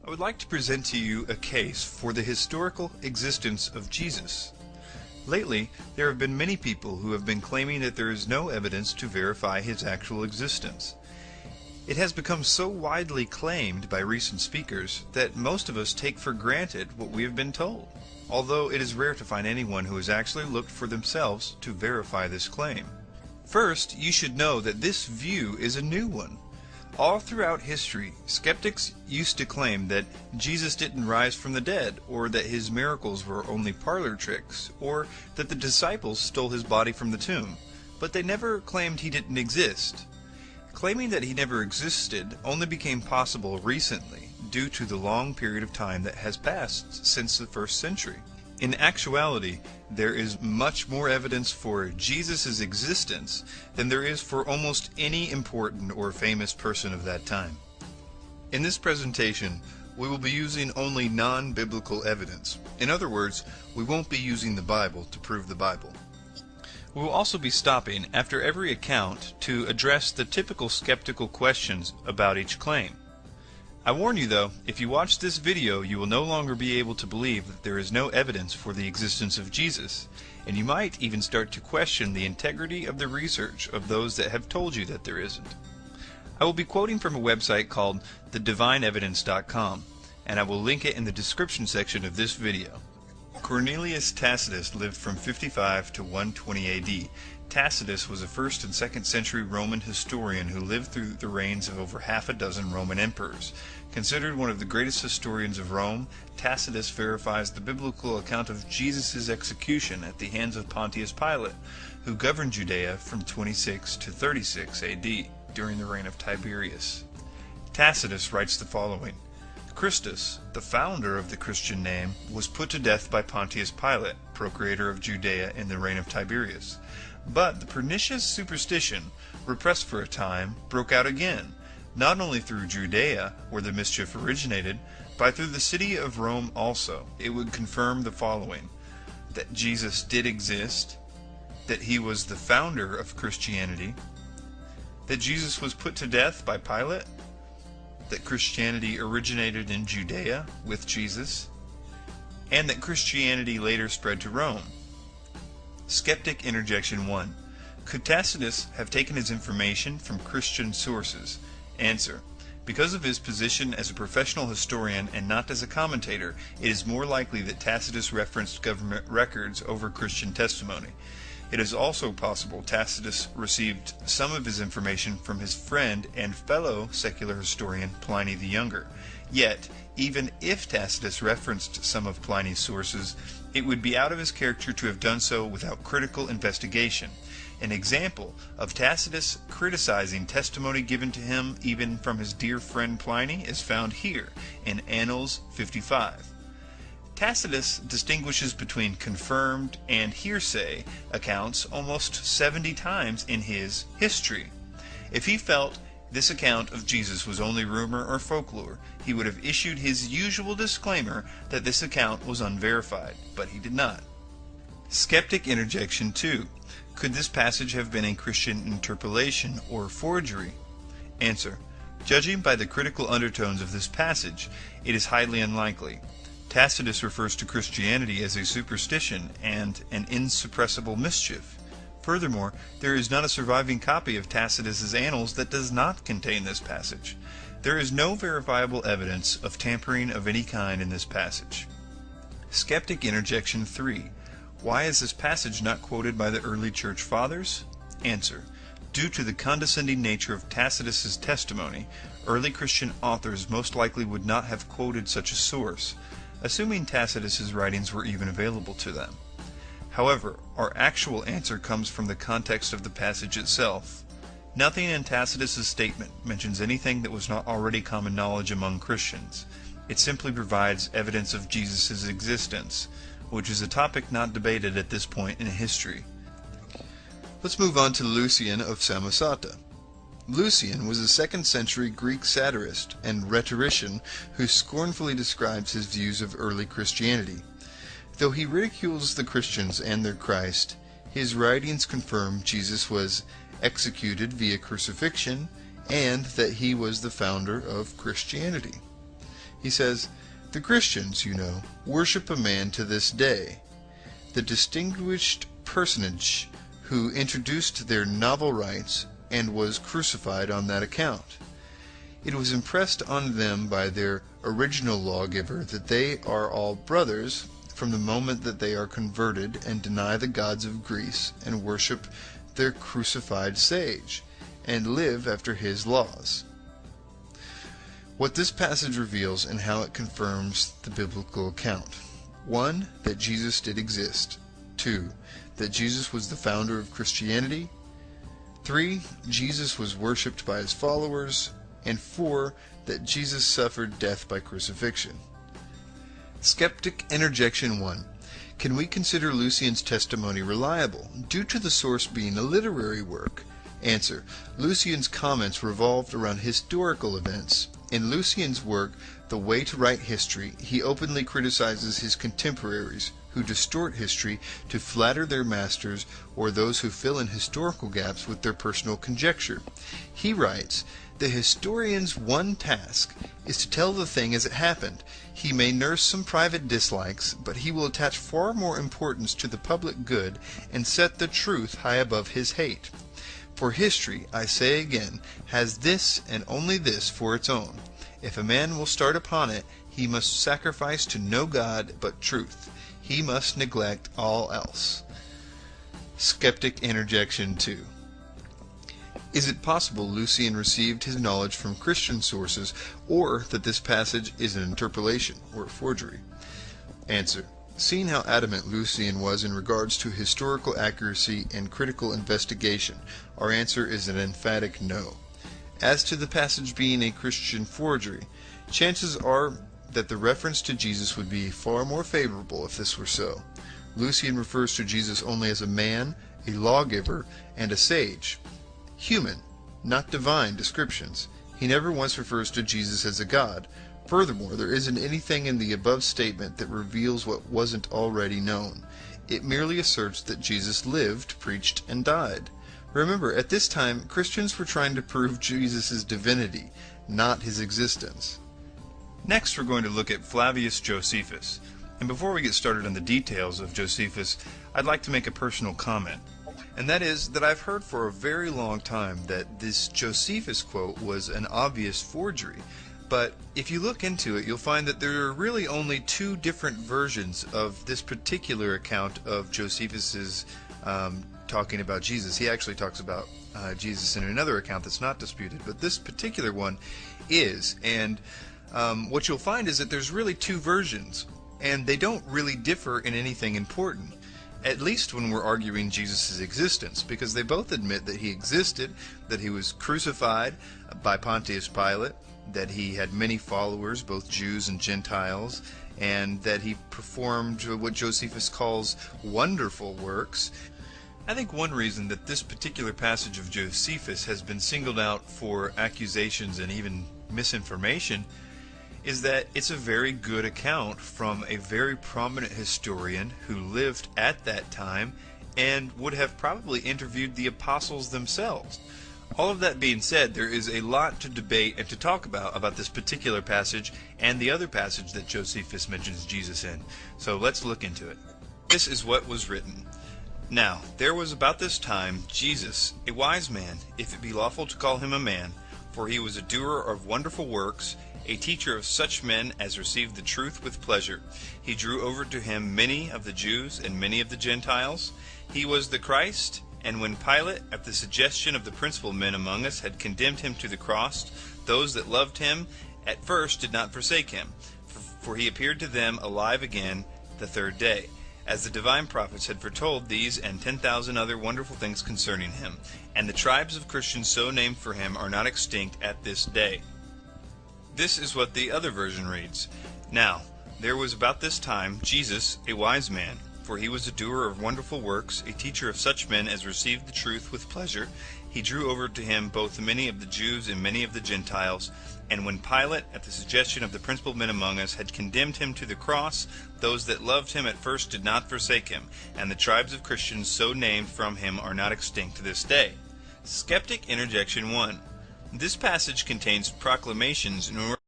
I would like to present to you a case for the historical existence of Jesus. Lately, there have been many people who have been claiming that there is no evidence to verify his actual existence. It has become so widely claimed by recent speakers that most of us take for granted what we have been told, although it is rare to find anyone who has actually looked for themselves to verify this claim. First, you should know that this view is a new one. All throughout history, skeptics used to claim that Jesus didn't rise from the dead, or that his miracles were only parlor tricks, or that the disciples stole his body from the tomb, but they never claimed he didn't exist. Claiming that he never existed only became possible recently due to the long period of time that has passed since the first century. In actuality, there is much more evidence for Jesus' existence than there is for almost any important or famous person of that time. In this presentation, we will be using only non-biblical evidence. In other words, we won't be using the Bible to prove the Bible. We will also be stopping after every account to address the typical skeptical questions about each claim. I warn you though, if you watch this video you will no longer be able to believe that there is no evidence for the existence of Jesus, and you might even start to question the integrity of the research of those that have told you that there isn't. I will be quoting from a website called thedivineevidence.com, and I will link it in the description section of this video. Cornelius Tacitus lived from 55 to 120 AD. Tacitus was a 1st and 2nd century Roman historian who lived through the reigns of over half a dozen Roman emperors. Considered one of the greatest historians of Rome, Tacitus verifies the biblical account of Jesus' execution at the hands of Pontius Pilate, who governed Judea from 26 to 36 AD during the reign of Tiberius. Tacitus writes the following: Christus, the founder of the Christian name, was put to death by Pontius Pilate, procurator of Judea in the reign of Tiberius. But the pernicious superstition, repressed for a time, broke out again, not only through Judea, where the mischief originated, but through the city of Rome also. It would confirm the following: that Jesus did exist, that he was the founder of Christianity, that Jesus was put to death by Pilate, that Christianity originated in Judea with Jesus, and that Christianity later spread to Rome. Skeptic Interjection 1. Could Tacitus have taken his information from Christian sources? Answer: because of his position as a professional historian and not as a commentator, it is more likely that Tacitus referenced government records over Christian testimony. It is also possible Tacitus received some of his information from his friend and fellow secular historian Pliny the Younger. Yet, even if Tacitus referenced some of Pliny's sources, it would be out of his character to have done so without critical investigation. An example of Tacitus criticizing testimony given to him even from his dear friend Pliny is found here in Annals 55. Tacitus distinguishes between confirmed and hearsay accounts almost 70 times in his History. If he felt this account of Jesus was only rumor or folklore, he would have issued his usual disclaimer that this account was unverified, but he did not. Skeptic Interjection 2. Could this passage have been a Christian interpolation or forgery? Answer: judging by the critical undertones of this passage, it is highly unlikely. Tacitus refers to Christianity as a superstition and an insuppressible mischief. Furthermore, there is not a surviving copy of Tacitus's Annals that does not contain this passage. There is no verifiable evidence of tampering of any kind in this passage. Skeptic Interjection 3. Why is this passage not quoted by the early church fathers? Answer: due to the condescending nature of Tacitus's testimony, early Christian authors most likely would not have quoted such a source, assuming Tacitus's writings were even available to them. However, our actual answer comes from the context of the passage itself. Nothing in Tacitus's statement mentions anything that was not already common knowledge among Christians. It simply provides evidence of Jesus' existence, which is a topic not debated at this point in history. Let's move on to Lucian of Samosata. Lucian was a 2nd century Greek satirist and rhetorician who scornfully describes his views of early Christianity. Though he ridicules the Christians and their Christ, his writings confirm Jesus was executed via crucifixion and that he was the founder of Christianity. He says, "The Christians, you know, worship a man to this day, the distinguished personage who introduced their novel rites and was crucified on that account. It was impressed on them by their original lawgiver that they are all brothers from the moment that they are converted and deny the gods of Greece and worship their crucified sage, and live after his laws." What this passage reveals and how it confirms the biblical account. 1. That Jesus did exist. 2. That Jesus was the founder of Christianity. 3. Jesus was worshipped by his followers. And 4. That Jesus suffered death by crucifixion. Skeptic Interjection 1. Can we consider Lucian's testimony reliable, due to the source being a literary work? Answer. Lucian's comments revolved around historical events. In Lucian's work, The Way to Write History, he openly criticizes his contemporaries, who distort history to flatter their masters or those who fill in historical gaps with their personal conjecture. He writes, "The historian's one task is to tell the thing as it happened. He may nurse some private dislikes, but he will attach far more importance to the public good and set the truth high above his hate. For history, I say again, has this and only this for its own. If a man will start upon it, he must sacrifice to no God but truth. He must neglect all else." Skeptic Interjection 2. Is it possible Lucian received his knowledge from Christian sources, or that this passage is an interpolation or a forgery? Answer. Seeing how adamant Lucian was in regards to historical accuracy and critical investigation, our answer is an emphatic no. As to the passage being a Christian forgery, chances are that the reference to Jesus would be far more favorable if this were so. Lucian refers to Jesus only as a man, a lawgiver, and a sage. Human, not divine descriptions. He never once refers to Jesus as a god. Furthermore, there isn't anything in the above statement that reveals what wasn't already known. It merely asserts that Jesus lived, preached, and died. Remember, at this time, Christians were trying to prove Jesus' divinity, not his existence. Next, we're going to look at Flavius Josephus. And before we get started on the details of Josephus, I'd like to make a personal comment. And that is that I've heard for a very long time that this Josephus quote was an obvious forgery. But if you look into it, you'll find that there are really only two different versions of this particular account of Josephus's talking about Jesus. He actually talks about Jesus in another account that's not disputed, but this particular one is. And what you'll find is that there's really two versions, and they don't really differ in anything important, at least when we're arguing Jesus' existence, because they both admit that he existed, that he was crucified by Pontius Pilate, that he had many followers, both Jews and Gentiles, and that he performed what Josephus calls wonderful works. I think one reason that this particular passage of Josephus has been singled out for accusations and even misinformation is that it's a very good account from a very prominent historian who lived at that time and would have probably interviewed the apostles themselves. All of that being said, there is a lot to debate and to talk about this particular passage and the other passage that Josephus mentions Jesus in. So let's look into it. This is what was written. Now, there was about this time Jesus, a wise man, if it be lawful to call him a man, for he was a doer of wonderful works, a teacher of such men as received the truth with pleasure. He drew over to him many of the Jews and many of the Gentiles. He was the Christ. And when Pilate, at the suggestion of the principal men among us, had condemned him to the cross, those that loved him at first did not forsake him, for he appeared to them alive again the third day, as the divine prophets had foretold these and 10,000 other wonderful things concerning him. And the tribes of Christians so named for him are not extinct at this day. This is what the other version reads. Now, there was about this time Jesus, a wise man, for he was a doer of wonderful works, a teacher of such men as received the truth with pleasure. He drew over to him both many of the Jews and many of the Gentiles. And when Pilate, at the suggestion of the principal men among us, had condemned him to the cross, those that loved him at first did not forsake him, and the tribes of Christians so named from him are not extinct to this day. Skeptic Interjection 1. This passage contains proclamations in order